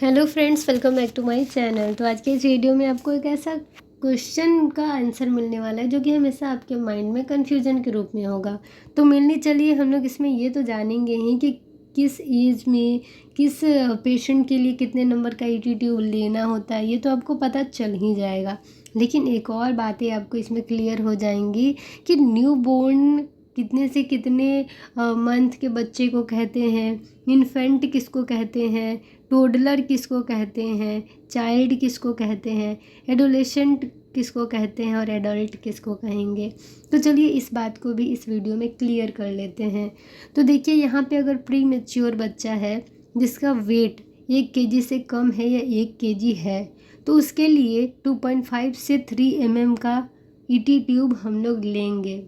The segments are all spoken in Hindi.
Hello friends, welcome back to my channel. तो आज के इस वीडियो में आपको एक ऐसा क्वेश्चन का आंसर मिलने वाला है जो कि हमेशा आपके माइंड में कन्फ्यूजन के रूप में होगा। तो मेनली चलिए हम लोग इसमें ये तो जानेंगे ही कि किस एज में किस पेशेंट के लिए कितने नंबर का ईटी ट्यूब लेना होता है, ये तो आपको पता चल ही जाएगा। लेकिन एक और बातें आपको इसमें क्लियर हो जाएंगी कि न्यू बोर्न कितने से कितने मंथ के बच्चे को कहते हैं, इन्फेंट किसको कहते हैं, टोडलर किसको कहते हैं, चाइल्ड किसको कहते हैं, एडोलेसेंट किसको कहते हैं और एडल्ट किसको कहेंगे। तो चलिए इस बात को भी इस वीडियो में क्लियर कर लेते हैं। तो देखिए यहाँ पे अगर प्री मैच्योर बच्चा है जिसका वेट 1 केजी से कम है या 1 केजी है, तो उसके लिए 2.5 से 3 mm का ईटी ट्यूब हम लोग लेंगे।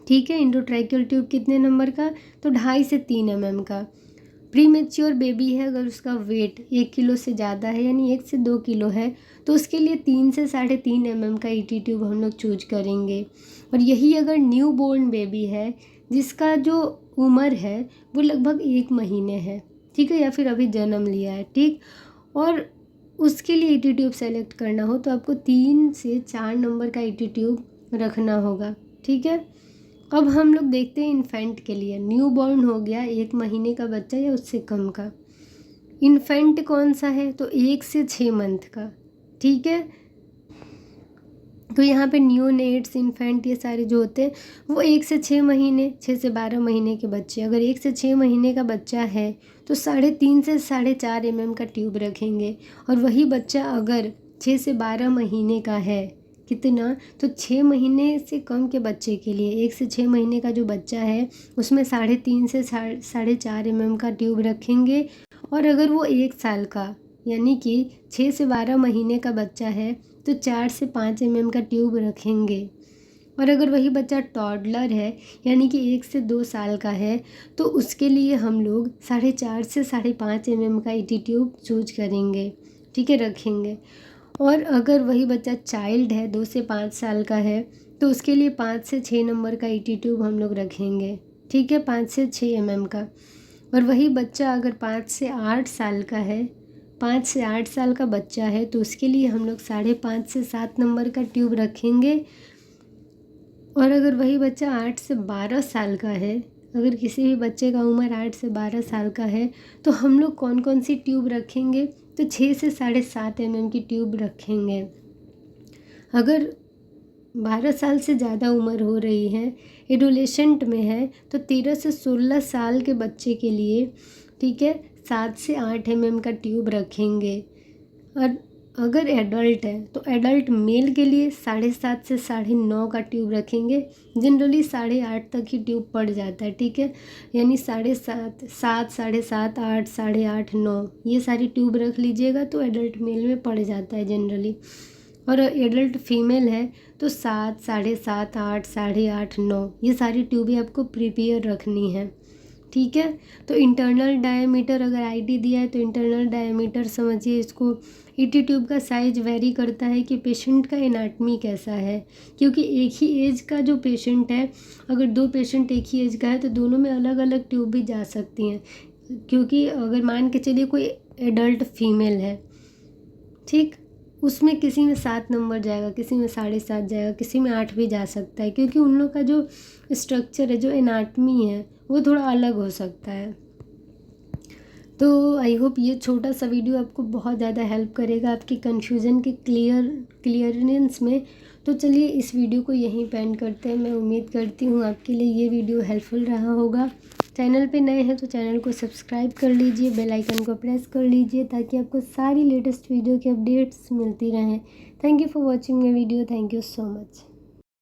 ठीक है, इंडोट्रैकियल ट्यूब कितने नंबर का, तो 2.5 से 3 mm का। प्री मैच्योर बेबी है, अगर उसका वेट 1 किलो से ज़्यादा है यानी 1 से 2 किलो है, तो उसके लिए 3 से 3.5 mm का ईटी ट्यूब हम लोग चूज करेंगे। और यही अगर न्यू बोर्न बेबी है जिसका जो उम्र है वो लगभग 1 महीने है, ठीक है, या फिर अभी जन्म लिया है, ठीक, और उसके लिए ईटी ट्यूब सेलेक्ट करना हो तो आपको 3 से 4 नंबर का ईटी ट्यूब रखना होगा। ठीक है, अब हम लोग देखते हैं इन्फेंट के लिए। न्यू बॉर्न हो गया 1 महीने का बच्चा या उससे कम का। इन्फेंट कौन सा है, तो 1 से 6 मंथ का। ठीक है, तो यहाँ पे न्यूनेट्स, इन्फेंट, ये सारे जो होते हैं वो 1 से 6 महीने, 6 से 12 महीने के बच्चे। अगर 1 से 6 महीने का बच्चा है तो 3.5 से 4.5 mm का ट्यूब रखेंगे। और वही बच्चा अगर 6 से 12 महीने का है, कितना, तो 6 महीने से कम के बच्चे के लिए, 1 से 6 महीने का जो बच्चा है उसमें 3.5 से 4.5 mm का ट्यूब रखेंगे। और अगर वो 1 साल का यानी कि 6 से 12 महीने का बच्चा है तो 4 से 5 mm का ट्यूब रखेंगे। और अगर वही बच्चा टॉडलर है यानी कि 1 से 2 साल का है तो उसके लिए हम लोग 4.5 से 5.5 mm का ईटी ट्यूब चूज करेंगे, ठीक है, रखेंगे। और अगर वही बच्चा चाइल्ड है, 2 से 5 साल का है, तो उसके लिए 5 से 6 नंबर का ईटी ट्यूब हम लोग रखेंगे, ठीक है, 5 से 6 mm का। और वही बच्चा अगर 5 से 8 साल का है, 5 से 8 साल का बच्चा है, तो उसके लिए हम लोग 5.5 से 7 नंबर का ट्यूब रखेंगे। और अगर वही बच्चा 8 से 12 साल का है, अगर किसी भी बच्चे का उम्र 8 से 12 साल का है, तो हम लोग कौन कौन सी ट्यूब रखेंगे, तो 6 से 7.5 mm की ट्यूब रखेंगे। अगर 12 साल से ज़्यादा उम्र हो रही है, एडोलेसेंट में है, तो 13 से 16 साल के बच्चे के लिए, ठीक है, 7 से 8 mm का ट्यूब रखेंगे। और अगर एडल्ट है तो एडल्ट मेल के लिए 7.5 से 9.5 का ट्यूब रखेंगे। जनरली 8.5 तक ही ट्यूब पड़ जाता है, ठीक है, यानी 7.5, 7, 7.5, 8, 8.5, 9, ये सारी ट्यूब रख लीजिएगा तो एडल्ट मेल में पड़ जाता है जनरली। और एडल्ट फीमेल है तो 7, 7.5, 8, 8.5, 9, ये सारी ट्यूबें आपको प्रिपेयर रखनी है, ठीक है। तो इंटरनल डायमीटर अगर आईडी दिया है तो इंटरनल डायमीटर समझिए इसको। ईटी ट्यूब का साइज वेरी करता है कि पेशेंट का एनाटमी कैसा है, क्योंकि एक ही एज का जो पेशेंट है, अगर 2 पेशेंट एक ही एज का है तो दोनों में अलग अलग ट्यूब भी जा सकती हैं। क्योंकि अगर मान के चलिए कोई एडल्ट फीमेल है, ठीक, उसमें किसी में 7 नंबर जाएगा, किसी में 7.5 जाएगा, किसी में 8 भी जा सकता है, क्योंकि उन लोग का जो स्ट्रक्चर है, जो एनाटमी है, वो थोड़ा अलग हो सकता है। तो आई होप ये छोटा सा वीडियो आपको बहुत ज़्यादा हेल्प करेगा आपकी कन्फ्यूज़न के क्लियरेंस में। तो चलिए इस वीडियो को यहीं पे एंड करते हैं। मैं उम्मीद करती हूँ आपके लिए ये वीडियो हेल्पफुल रहा होगा। चैनल पे नए हैं तो चैनल को सब्सक्राइब कर लीजिए, बेल आइकन को प्रेस कर लीजिए ताकि आपको सारी लेटेस्ट वीडियो की अपडेट्स मिलती रहें। Thank you for watching my video. Thank you so much.